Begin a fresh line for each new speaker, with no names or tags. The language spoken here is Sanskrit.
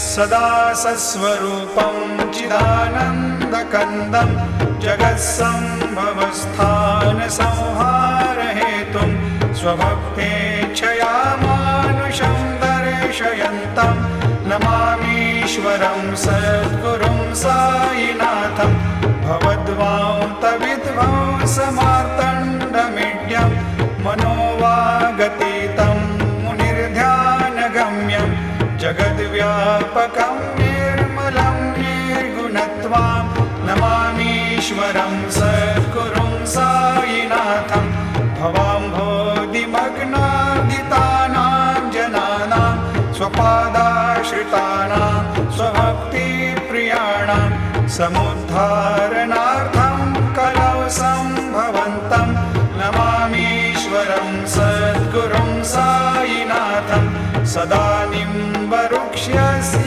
सदा सस्वरूपं चिदानन्दकन्दं जगत्सम्भवस्थानसंहारहेतुं स्वभक्तेच्छया मानुषं दर्शयन्तं नमामीश्वरं सद्गुरुं साईनाथं भवद्वान्तविध्वंसमार्तण्डमीड्यं मनोवागतीतं मुनिर्ध्यानगम्यं जगद्व्यापकं निर्मलं निर्गुणत्वां नमामीश्वरं सद्गुरुं साईनाथं भवाम्भोधिमग्नादितानां जनानां स्वपादाश्रितानां स्वभक्तिप्रियाणां समुद्धारणार्थं कलौ सम्भवन्तं नमामीश्वरं सद्गुरुं साईनाथं सदा